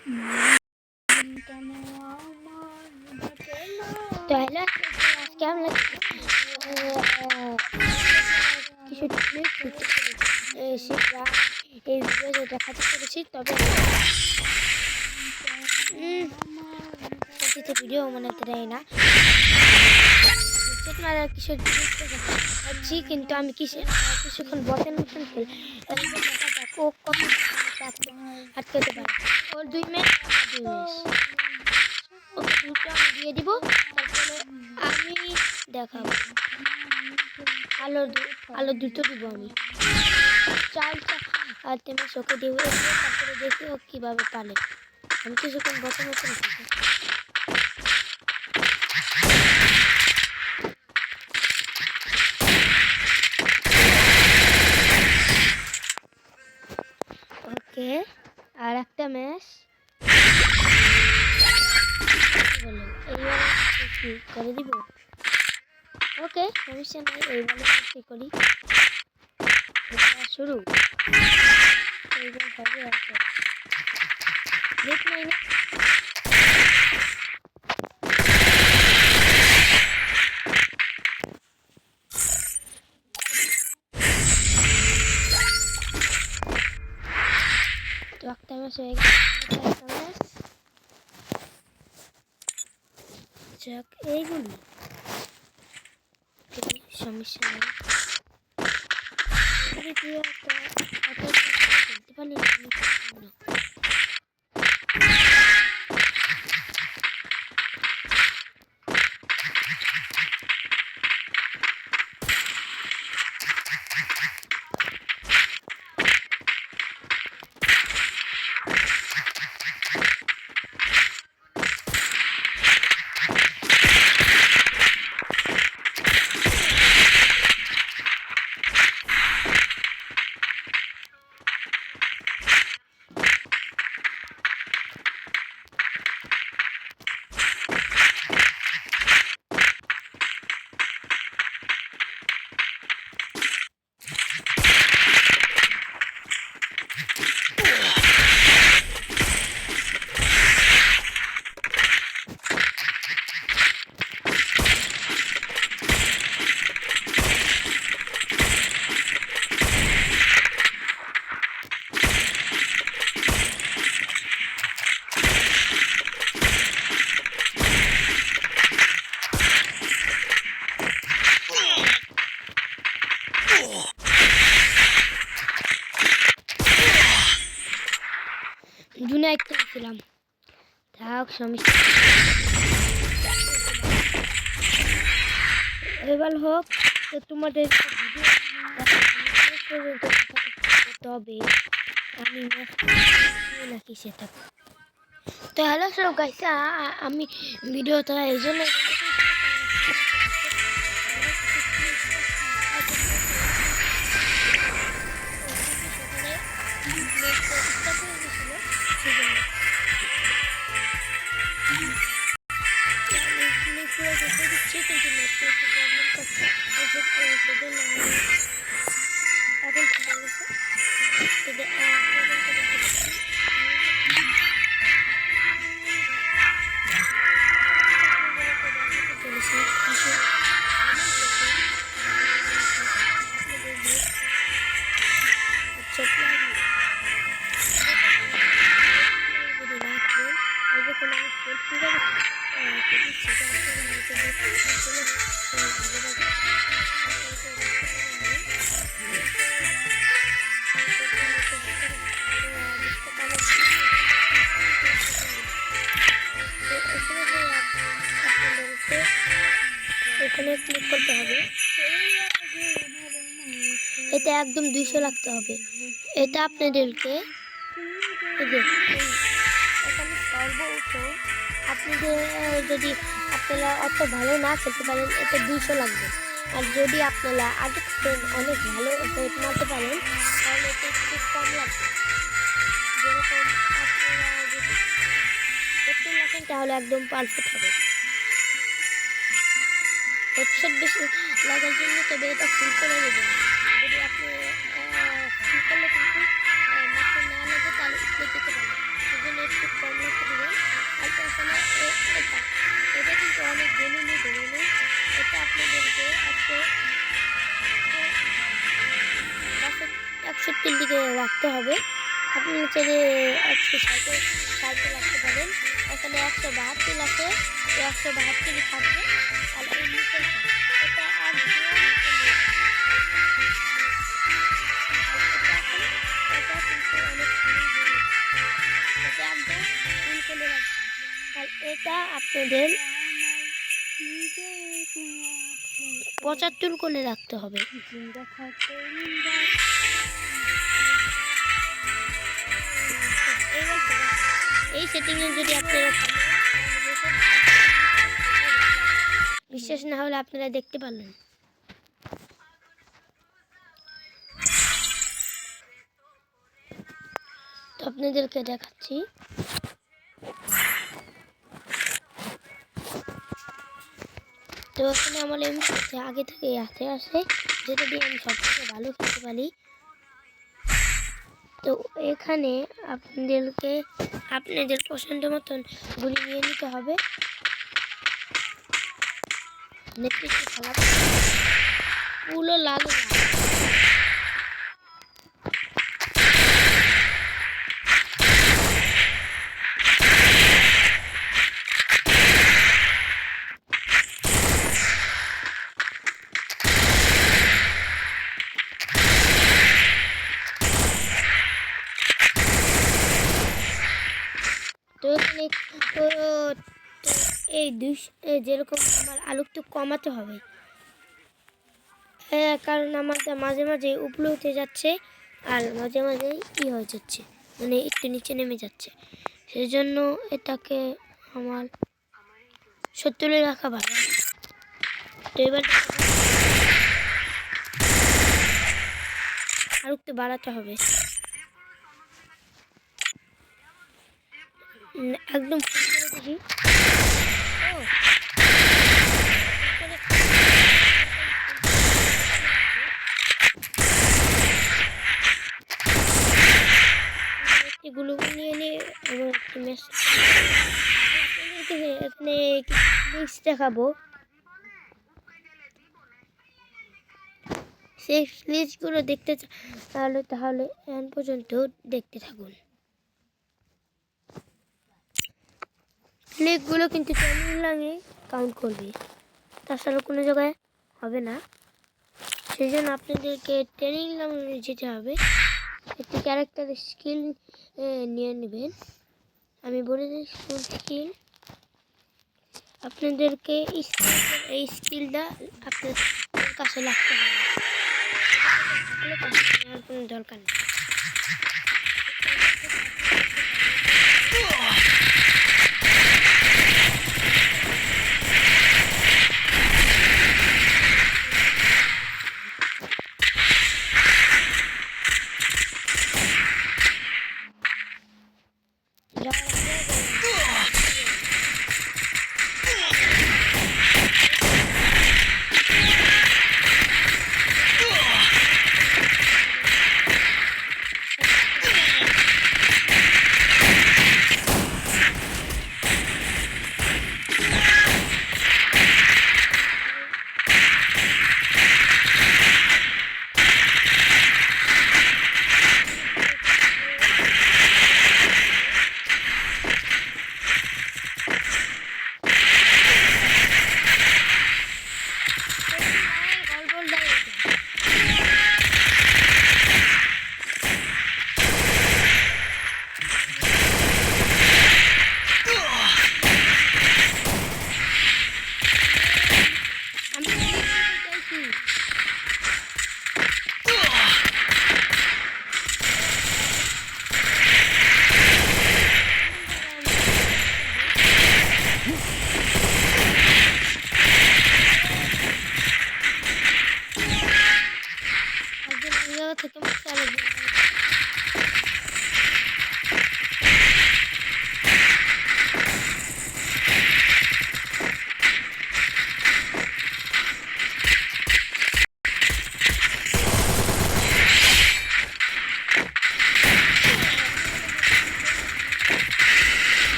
তো হ্যালো, আজকে আমরা কিছু এই ভিডিও দেখাতে পেরেছি, তবে ভিডিও বানাতে দেয় না। কিসের দেখাচ্ছি, কিন্তু আমি কিছুক্ষণ বটের মতন খেল ও কত আটকাতে পারে। ওর 2 মিনিট ওকে দুটো আমি দিয়ে দিব, তারপরে আমি দেখাবো। আলো দুটো দিব আমি, চাল আর তেমনি চোখে দিব, তারপরে দেখি ও কীভাবে পালে। আমি কিছুক্ষণ বটের মতন খেলবো। ওকে, আর একটা ম্যাচ করে দিব। ওকে, সমস্যা নেই, এইভাবে কি করি শুরু এইবার হবে। আছে দেখ নাই না, তো একটা ম্যাচ হয়ে গেছে। এইগুলি সমস্যা নেই, খেলতে পারলি না। দুনিয়ায় খেলছিলাম, থাক সমস্যা। এবার হোক, তো তোমাদের তবে আমি নাকি সেটা। তো হ্যালো সব গাইস, আমি ভিডিওটা এই জন্য এখানে ক্লিক করতে হবে। এটা একদম 200 লাগতে হবে। এটা আপনাদেরকে আপনাদের যদি আপনারা অত ভালো না খেলতে পারেন, এটা 200 লাগবে। আর যদি আপনারা আগে অনেক ভালো মারতে পারেন, তাহলে এটা একটু কম লাগবে। যেরকম আপনারা যদি করতে লাগেন, তাহলে একদম পারফেক্ট হবে। হেডশট বেশি লাগার জন্য তবে এটা ফুল করে দেবেন। যদি আপনি ফুল করলে কিন্তু মাত্র না লাগে, তাহলে একটু দিতে পারেন। সেজন্য একটু কম 75 দিকে রাখতে হবে। আপনি চাইলে 160 রাখতে পারেন। এখানে 172 আছে, 172 থাকবে। আর এই নিচেরটা এটা একদম এটা কিন্তু অনেক এটা একদম ফুল করে রাখবেন। আর এটা আপনাদের 75 করে রাখতে হবে। এই সেটিংয়ে যদি আপনারা বিশ্বাস না হলে আপনারা দেখতে পারলেন। তো আপনাদেরকে দেখাচ্ছি। তো এখানে আমার এমনি আগে থেকে হাতে আসে, যেটা দিয়ে আমি সবথেকে ভালো খেলতে পারি। তো এখানে আপনাদের পছন্দ মতন গুলি নিয়ে নিতে হবে। পুরো লাল তো এখানে এই যেরকম আমার আলু একটু কমাতে হবে, কারণ আমাদের মাঝে মাঝে উপরে উঠে যাচ্ছে আর মাঝে মাঝে হয়ে যাচ্ছে, মানে একটু নিচে নেমে যাচ্ছে। সেই জন্য এটাকে আমার 70 রাখা ভালো। তো এবার আর একটু বাড়াতে হবে, একদম দেখি। এগুলো নিয়ে নিয়ে আমার এখানে মিক্স দেখাবো। সেই ফ্লিজগুলো দেখতে তাহলে এখন পর্যন্ত দেখতে থাকুন। ফ্লিকগুলো কিন্তু ট্রেনিং লাগে কাউন্ট করবে, তাছাড়া কোনো জায়গায় হবে না। সেই জন্য আপনাদেরকে ট্রেনিং লাইনে যেতে হবে। একটি ক্যারেক্টার স্কিল নিয়ে নেবেন। আমি বলে দিই স্কিল। আপনাদেরকে এই স্কিলটা আপনাদের কাছে লাগতে হবে, নেওয়ার কোনো দরকার নেই।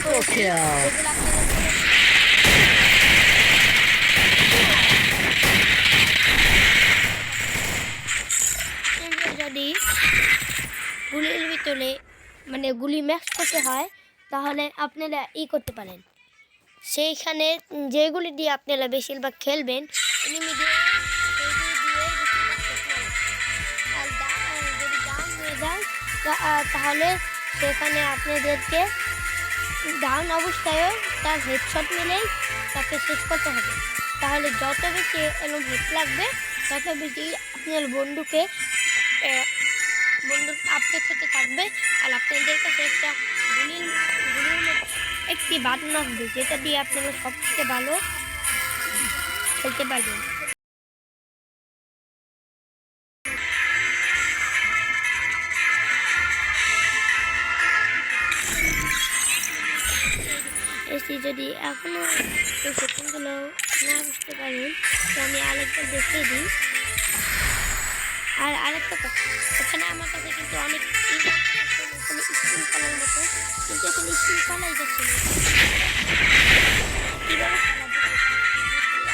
Triple kill. যেগুলো আপনারা যদি গুলির ভিতরে মানে গুলি ম্যাক্স করতে হয় তাহলে আপনারা করতে পারেন সেইখানে যেগুলি দিয়ে আপনারা বেশিরভাগ খেলবেন এনিমি দিয়ে সেইগুলি দিয়ে বেশিরভাগ খেলতে হবে। আর যদি ডাউন হয়ে যায় তাহলে সেখানে আপনাদেরকে ডাউন অবস্থায়ও তার হেডশট মিলেই তাকে শেষ করতে হবে। তাহলে যত বেশি এরকম হেড লাগবে তত বেশি আপনার বন্দুক আপডেট হতে থাকবে। আর আপনাদের কাছে একটা গুলির একটি বাটন আসবে যেটা দিয়ে আপনারা সব থেকে ভালো খেলতে পারবেন। এসি যদি এখনো এই সেকেন্ডগুলো না বুঝতে পারেন তো আমি আরেকবার দেখিয়ে দিই। আর আরেকটা কথা, এখানে আমার কাছে কিন্তু অনেক স্কুল খেলার মতো, কিন্তু এখানে স্কুল খেলাই যাচ্ছে না। কীভাবে খেলা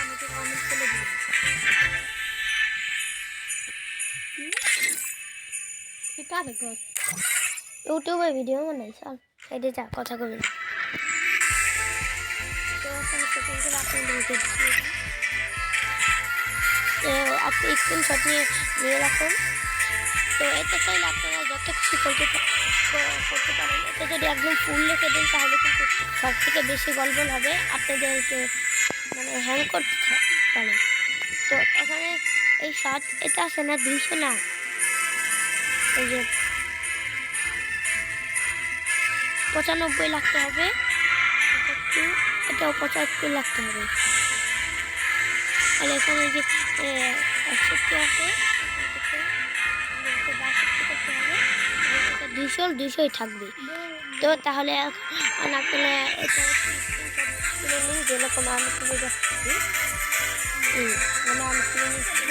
আমাকে কমেন্ট করে দিবেন। ইউটিউবে ভিডিও বানাই চল সাইডে যা কথা কবি না। তো এখানে সেকেন্ডগুলো আপনাদেরকে আপনি স্ক্রিনশট নিয়ে রাখুন। তো এটা চাইলে আপনারা যত কিছু করতে পারেন। এটা যদি একদম ফুল রেখে দিন তাহলে কিন্তু সব থেকে বেশি গল্পল হবে, আপনাদেরকে মানে হ্যাং করতে পারে। তো এখানে এই শট এটা আছে না 200 না, এই যে 95 লাগতে হবে, এটাও 75 লাগতে হবে। আর এখানে যে 61 আছে 200 থাকবে। তো তাহলে আপনারা এটা তুলে নিন যেরকম আমি তুলে যাচ্ছি, মানে আমি তুলে নিচ্ছি।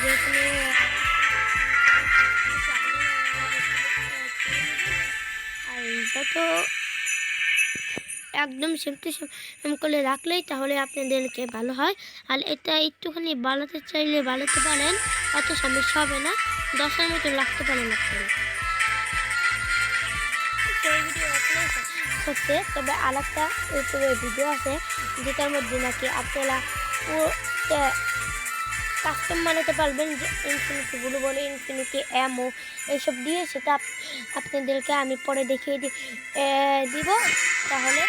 যেখানে আর যত একদম সেম করে রাখলেই তাহলে আপনাদেরকে ভালো হয়। আর এটা একটুখানি বানাতে চাইলে বানাতে পারেন, অত সমস্যা হবে না, 10-এর মতো রাখতে পারেন আপনারা। হচ্ছে তবে আরেকটা ইউটিউবের ভিডিও আছে যেটার মধ্যে নাকি আপনারা কাস্টম বানাতে পারবেন, যে ইনফিনিটিগুলো বলে ইনফিনিটি অ্যামো এইসব দিয়ে, সেটা আপনাদেরকে আমি পরে দেখিয়ে দিব। তাহলে